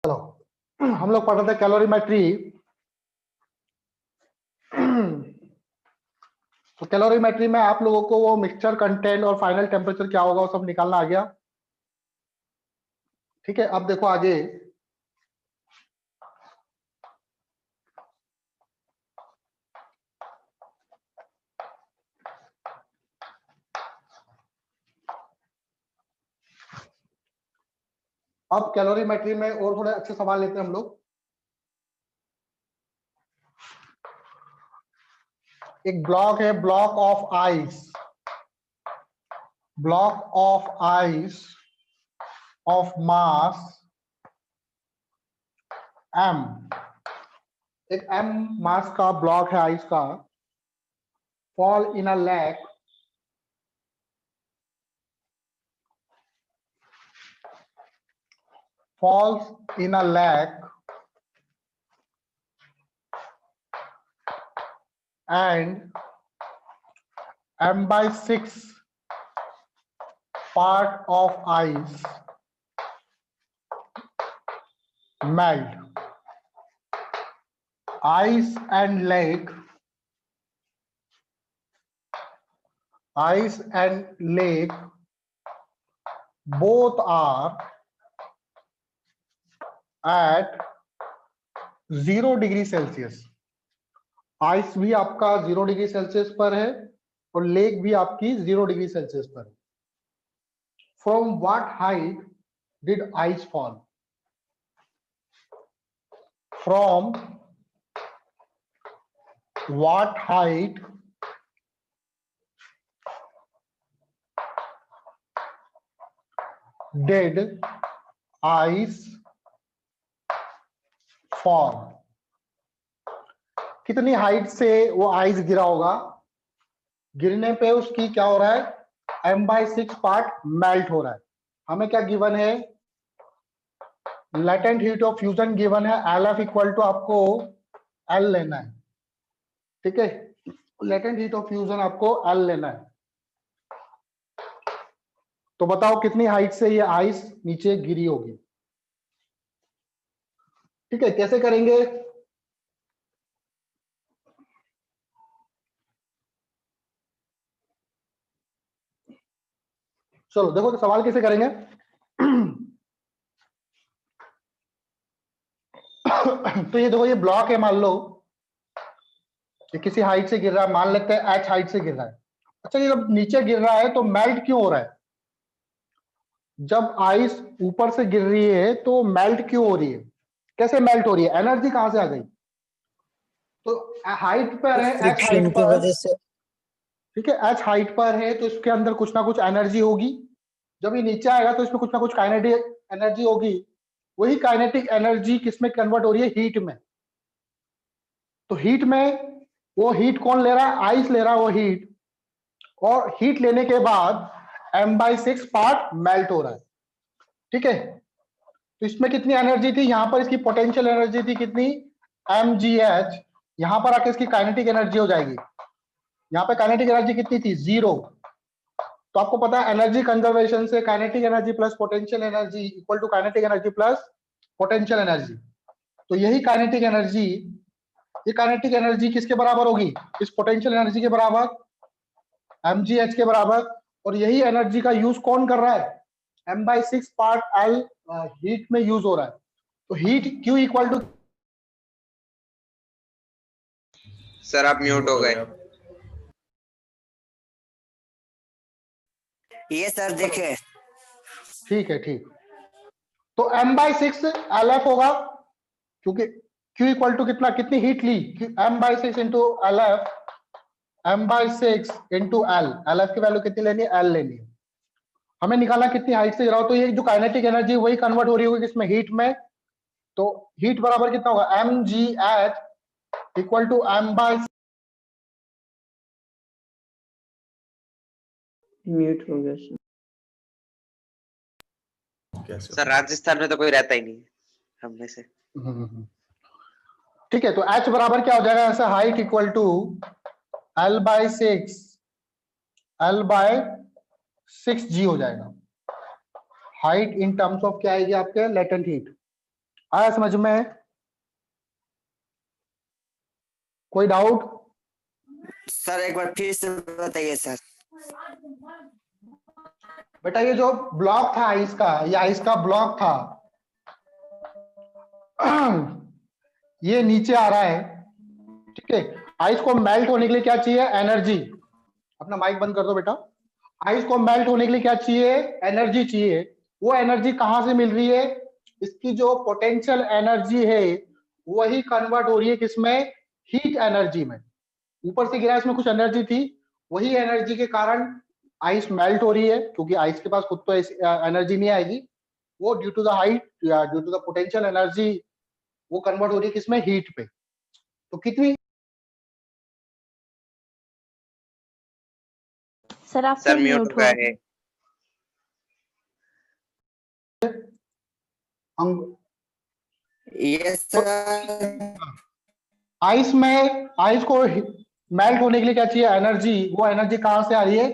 चलो हम लोग पढ़ रहे थे कैलोरीमेट्री। तो कैलोरीमेट्री में आप लोगों को वो मिक्सचर कंटेंट और फाइनल टेम्परेचर क्या होगा वो सब निकालना आ गया। ठीक है, अब देखो आगे। अब कैलोरीमेट्री में और थोड़े अच्छे सवाल लेते हैं हम लोग। एक ब्लॉक है, block of ice, block of ice of mass m, एक m मास का ब्लॉक है आइस का, fall in a lake, falls in a lake and m/6 part of ice melt. Ice and lake both are at 0 degree Celsius. Ice भी आपका 0 degree Celsius पर है और lake भी आपकी 0 डिग्री सेल्सियस पर है। From what height did ice fall? From what height did ice fall? कितनी हाइट से वो आइस गिरा होगा? गिरने पे उसकी क्या हो रहा है? m/6 पार्ट मेल्ट हो रहा है। हमें क्या गिवन है? Latent heat of fusion given है, LF इक्वल टू आपको L लेना है। ठीक है, लेटेंट हीट ऑफ फ्यूजन आपको L लेना है। तो बताओ कितनी हाइट से ये आइस नीचे गिरी होगी? ठीक है, कैसे करेंगे? चलो देखो तो सवाल कैसे करेंगे। तो ये देखो, ये ब्लॉक है, मान लो ये किसी हाइट से गिर रहा है, मान लेते हैं h हाइट से गिर रहा है। अच्छा, ये जब नीचे गिर रहा है तो मेल्ट क्यों हो रहा है? जब आइस ऊपर से गिर रही है तो मेल्ट क्यों हो रही है? कैसे मेल्ट हो रही है? एनर्जी कहां से आ गई? तो हाइट पर है, h हाइट फ्रिक्शन की पर, वजह से। ठीक है, h हाइट पर है तो इसके अंदर कुछ ना कुछ एनर्जी होगी। जब ये नीचे आएगा तो इसमें कुछ ना कुछ काइनेटिक एनर्जी होगी। वही काइनेटिक एनर्जी किसमें कन्वर्ट हो रही है? हीट में। तो हीट में, वो हीट कौन ले रहा है? आइस ले रहा है वो हीट। और हीट लेने के बाद m/6 पार्ट मेल्ट हो रहा है। ठीक है, तो इसमें कितनी एनर्जी थी? यहां पर इसकी पोटेंशियल एनर्जी थी कितनी? mgh। यहां पर आके इसकी काइनेटिक एनर्जी हो जाएगी। यहाँ पे काइनेटिक एनर्जी कितनी थी? 0। तो आपको पता है एनर्जी कंजर्वेशन से kinetic energy plus potential energy equal to kinetic energy plus potential energy. तो यही काइनेटिक एनर्जी, ये काइनेटिक एनर्जी किसके बराबर होगी? इस पोटेंशियल एनर्जी के बराबर, mgh के बराबर। और यही एनर्जी का यूज कौन कर रहा है? m/6 पार्ट L हीट में यूज हो रहा है। तो heat Q equal to, sir आप म्यूट हो गए। ये सर देखे। ठीक है, ठीक। तो m/6 LF होगा, क्योंकि Q इक्वल टू कितना, कितनी हीट ली? m/6 into LF, m/6 into L। LF की वैल्यू कितनी लेनी है? L लेनी है। हमें निकालना कितनी हाइट से गिरा हो। तो ये जो काइनेटिक एनर्जी वही कन्वर्ट हो रही होगी किसमें? हीट में। तो हीट बराबर कितना होगा? mgh equal to m/, mute हो गया सर राजस्थान में तो कोई रहता ही नहीं हम में से। ठीक है, तो h बराबर क्या हो जाएगा? ऐसा height equal to L/6 L/6g हो जाएगा। हाइट इन टर्म्स ऑफ क्या आएगी आपके? Latent heat. आया समझ में? कोई डाउट? सर एक बार फिर से बताइए सर। बेटा ये जो ब्लॉक था आइस का, ये आइस का ब्लॉक था, ये नीचे आ रहा है, ठीक है। आइस को मेल्ट होने के लिए क्या चाहिए? एनर्जी। अपना माइक बंद कर दो बेटा। आइस को मेल्ट होने के लिए क्या चाहिए? एनर्जी चाहिए। वो एनर्जी कहां से मिल रही है? इसकी जो पोटेंशियल एनर्जी है वही कन्वर्ट हो रही है किसमें? हीट एनर्जी में। ऊपर से गिरा, इसमें कुछ एनर्जी थी, वही एनर्जी के कारण आइस मेल्ट हो रही है, क्योंकि आइस के पास खुद तो एनर्जी नहीं आएगी, वो due to the height, due to the potential energy वो कन्वर्ट हो रही है किसमें? हीट पे। तो कितनी? सर आप सर फिर म्यूट म्यूट हो गया है। Yes sir. आइस में, आइस को मेल्ट होने के लिए क्या चाहिए? एनर्जी। वो एनर्जी कहां से आ रही है?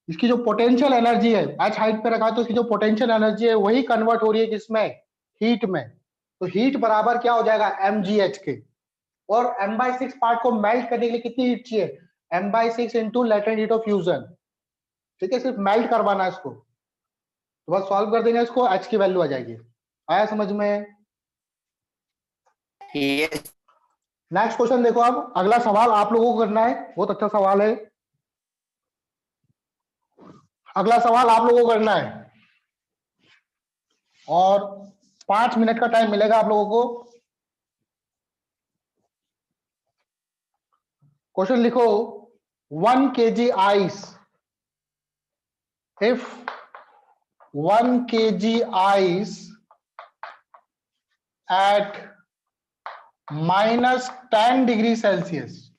इसकी जो पोटेंशियल एनर्जी है, एच हाइट पे रखा है तो इसकी जो पोटेंशियल एनर्जी है वही कन्वर्ट हो रही है किसमें? हीट में। तो हीट बराबर क्या हो जाएगा? mgh के। और m/6 पार्ट को मेल्ट करने के लिए कितनी हीट चाहिए? m/6 into latent heat of fusion. ठीक है, सिर्फ मेल्ट करवाना है इसको, तो बस सॉल्व कर देंगे इसको, h की वैल्यू आ जाएगी। आया समझ में? यस। नेक्स्ट क्वेश्चन देखो। अब अगला सवाल आप लोगों को करना है, बहुत अच्छा सवाल है। अगला सवाल आप लोगों को करना है और 5 मिनट का टाइम मिलेगा आप लोगों को। क्वेश्चन लिखो, 1 kg ice, if 1 kg ice at -10 degree Celsius,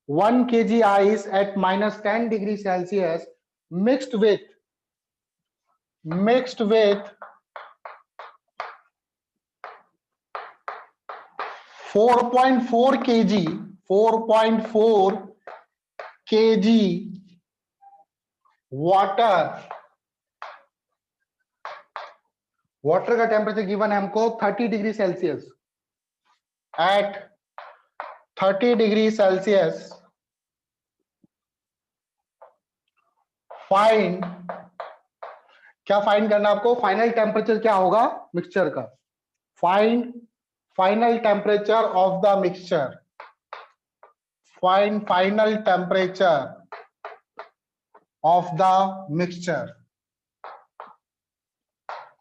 1 kg ice at -10 degree Celsius mixed with 4.4 kg water का टेम्परेचर गिवन है हमको 30 degree Celsius. At 30 degree Celsius find, क्या फाइंड करना आपको? फाइनल टेम्परेचर क्या होगा मिक्सचर का? Find final temperature of the mixture. Find final temperature of the mixture.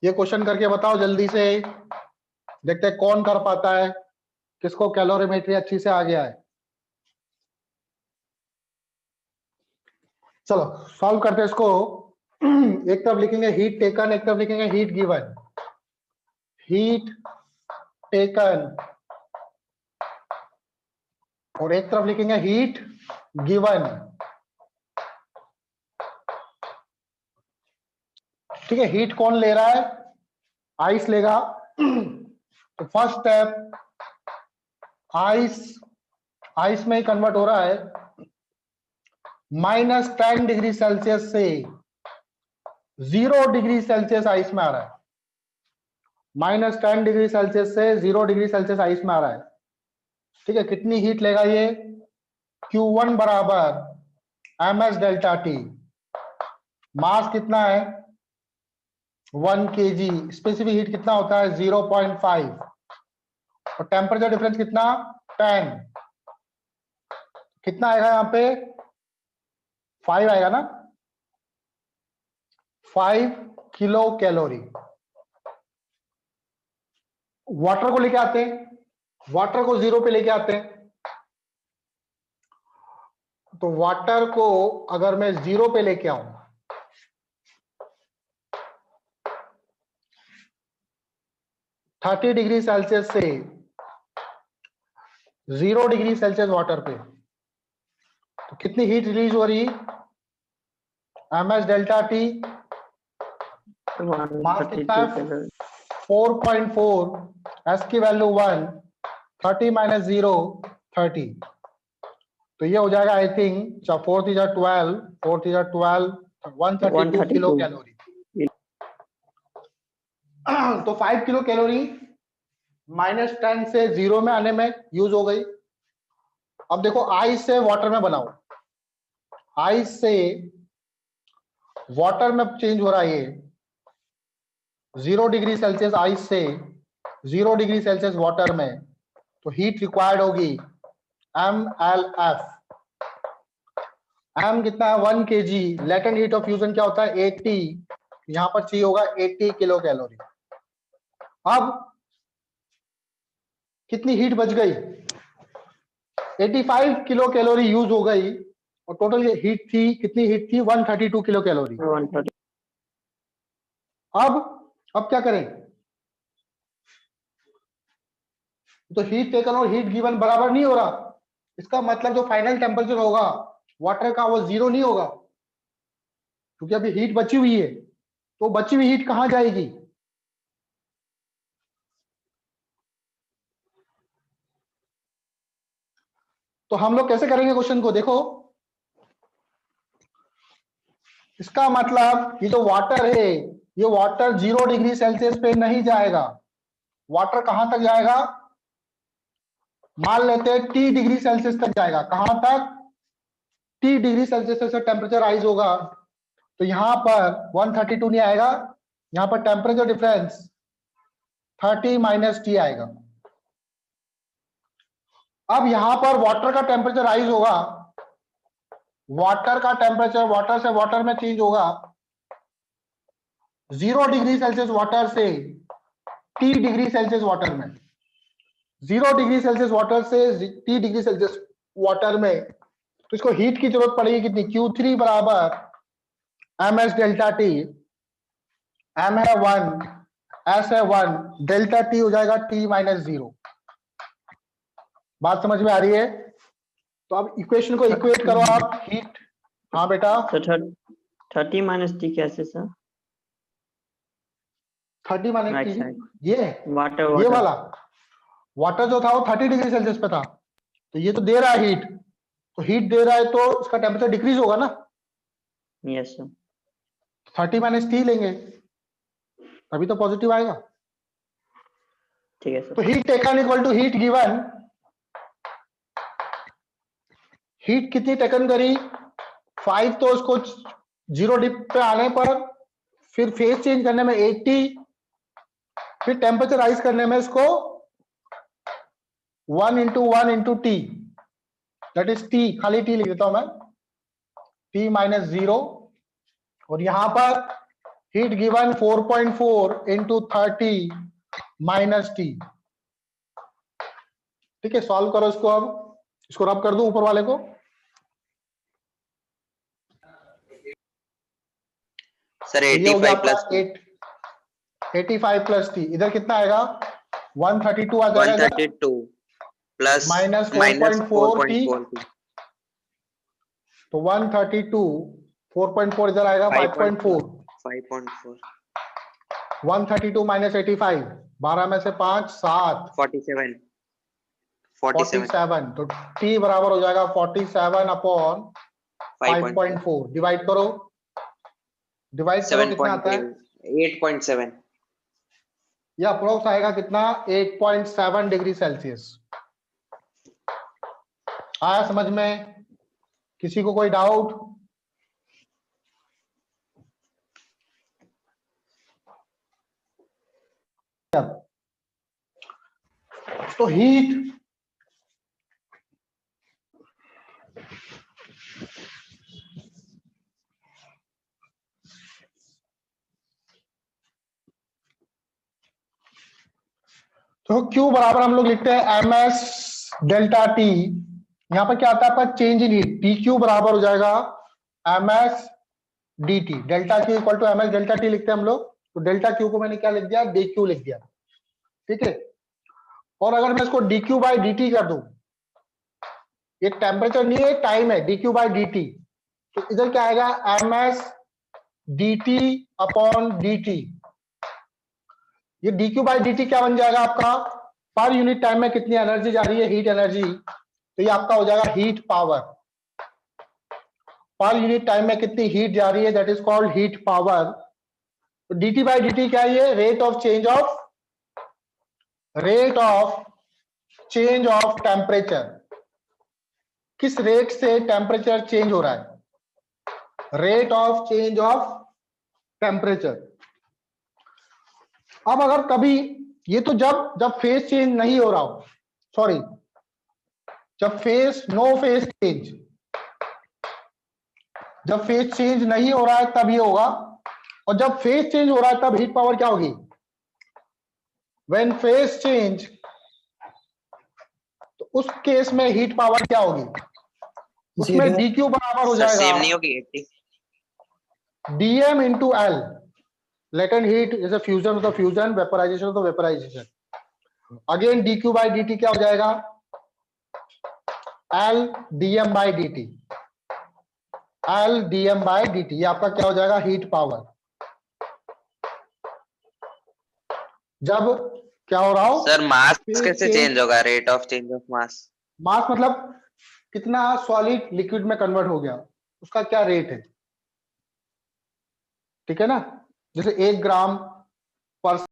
ये क्वेश्चन करके बताओ जल्दी से, देखते हैं कौन कर पाता है, किसको कैलोरीमेट्री अच्छी से आ गया है। चलो सॉल्व करते हैं इसको। एक तरफ लिखेंगे हीट टेकन, एक तरफ लिखेंगे हीट गिवन। हीट टेकन और एक तरफ लिखेंगे हीट गिवन। ठीक है, हीट कौन ले रहा है? आइस लेगा। तो फर्स्ट स्टेप, आइस में ही कन्वर्ट हो रहा है। -10 डिग्री सेल्सियस से 0 डिग्री सेल्सियस आइस में आ रहा है। -10 डिग्री सेल्सियस से 0 डिग्री सेल्सियस आइस में आ रहा है। ठीक है, कितनी हीट लेगा ये? Q1 बराबर ms डेल्टा टी। मास कितना है? 1 kg। स्पेसिफिक हीट कितना होता है? 0.5। और टेम्परेचर डिफरेंस कितना? 10। कितना आएगा यहाँ पे? 5 आएगा ना, 5 किलो कैलोरी। वाटर को लेके आते हैं, वाटर को 0 पे लेके आते हैं। तो वाटर को अगर मैं 0 पे लेके आऊं, -30 डिग्री सेल्सियस से 0 डिग्री सेल्सियस वाटर पे, तो कितनी हीट रिलीज हो रही? ms delta T. मास कितना है? 4.4। एस की वैल्यू 1। 30 - 0 30। तो ये हो जाएगा आई थिंक 4 3 12, 4 3 12, 132 किलो कैलोरी। तो तो 5 किलो कैलोरी -10 से 0 में आने में यूज हो गई। अब देखो आइस से वाटर में बनाओ, आइस से वाटर में चेंज हो रहा है ये 0 डिग्री सेल्सियस आइस से 0 डिग्री सेल्सियस वाटर में, तो हीट रिक्वायर्ड होगी MLF। M कितना है 1 kg, latent heat of fusion क्या होता है 80, यहां पर चाहिए होगा 80 किलो कैलोरी। अब कितनी हीट बच गई 85 किलो कैलोरी यूज हो गई, और टोटल ये हीट थी, कितनी हीट थी 132 किलो कैलोरी। 130। अब क्या करें, तो हीट टेकन और हीट गिवन बराबर नहीं हो रहा, इसका मतलब जो फाइनल टेम्परेचर होगा वाटर का वो 0 नहीं होगा, क्योंकि अभी हीट बची हुई है। तो बची हुई हीट कहां जाएगी, तो हम लोग कैसे करेंगे क्वेश्चन को, देखो इसका मतलब ये जो वाटर है, ये वाटर 0 डिग्री सेल्सियस पे नहीं जाएगा, वाटर कहां तक जाएगा, मान लेते हैं T डिग्री सेल्सियस तक जाएगा। कहां तक, T डिग्री सेल्सियस से टेम्परेचर राइज होगा, तो यहां पर 132 नहीं आएगा, यहां पर टेम्परेचर डिफरेंस 30 - T आएगा। अब यहां पर वाटर का टेम्परेचर राइज होगा, वाटर का टेम्परेचर वाटर से वाटर में चेंज होगा 0 डिग्री सेल्सियस वाटर से T डिग्री सेल्सियस वाटर में, 0 डिग्री सेल्सियस वाटर से T डिग्री सेल्सियस वाटर में, तो इसको हीट की जरूरत पड़ेगी कितनी, Q3 बराबर ms डेल्टा T, m है 1, s है 1, डेल्टा T हो जाएगा T - 0। बात समझ में आ रही है, तो अब इक्वेशन को इक्वेट करो आप, हीट, हाँ बेटा, तो 30 - T कैसे सर, 30 - राइट T, साइड ये वाटर वाला वाटर जो था वो 30 डिग्री सेल्सियस पे था, तो ये तो दे रहा है हीट, तो हीट दे रहा है तो इसका टेम्परेचर डिक्रीज होगा ना, यस सर। 30 - T लेंगे तभी तो पॉजिटिव आएगा। ठीक है तो sir. Heat taken equal to heat given, heat कितनी टेकन करी 5, तो उसको 0 डिप पे आने पर, फिर फेज चेंज करने में 80, फिर टेम्परेचर राइज करने में इसको 1 × 1 × T, दैट इज T, खाली T लिख देता हूं मैं, T - 0, और यहां पर हीट गिवन 4.4 × 30 - T। ठीक है, सॉल्व करो इसको, अब इसको रब कर दूं ऊपर वाले को, सर तो ये हो गया 85 आपका प्लस 85 + T, इधर कितना आएगा 132 आ जाएगा इधर, 132 प्लस -4.4 T, -4.4 तो 132 4.4 इधर आएगा 5.4, 5.4 132 - 85, 12 में से 5 7 47 47, तो T बराबर हो जाएगा 47 / 5.4, डिवाइड करो कितना आता है, 8.7 ये अप्रोक्स आएगा कितना 8.7 डिग्री सेल्सियस। आया समझ में, किसी को कोई डाउट, तो हीट तो Q बराबर हम लोग लिखते हैं ms डेल्टा T, यहां पर क्या आता है आपका चेंज इन हीट, TQ बराबर हो जाएगा ms dt, delta Q equal to ms delta T लिखते हैं हम लोग, तो डेल्टा Q को मैंने क्या लिख दिया dQ लिख दिया, ठीक है। और अगर मैं इसको dQ/dt कर दूं, ये टेम्परेचर नहीं है टाइम है, dQ/dt, तो इधर क्या आएगा ms dt/dt, ये dQ/dt क्या बन जाएगा आपका, पर यूनिट टाइम में कितनी एनर्जी जा रही है, हीट एनर्जी, तो ये आपका हो जाएगा heat power, per unit time में कितनी हीट जा रही है, that is called heat power. तो dt/dt क्या है, ये rate of change of rate of change of temperature, किस रेट से टेम्परेचर चेंज हो रहा है, rate of change of temperature. अब अगर कभी ये तो जब फेज चेंज नहीं हो रहा हो, सॉरी, जब नो फेज चेंज, जब फेज चेंज नहीं हो रहा है तब ये होगा, और जब फेज चेंज हो रहा है तब हीट पावर क्या होगी, व्हेन फेज चेंज, तो उस केस में हीट पावर क्या होगी, उसमें dq बराबर हो सर सेम नहीं जाएगा होगी 80? dm into L, latent heat जैसे फ्यूजन हो तो फ्यूजन, वेपराइजेशन हो तो vaporization, again dq by dt क्या हो जाएगा, L dm by dt, L dm by dt, ये आपका क्या हो जाएगा, हीट पावर। जब क्या हो रहा हो, सर मास Phase कैसे change- चेंज होगा, rate of change of mass? Mass मतलब कितना सॉलिड लिक्विड में कन्वर्ट हो गया, उसका क्या रेट है, ठीक है ना, जैसे 1 ग्राम पर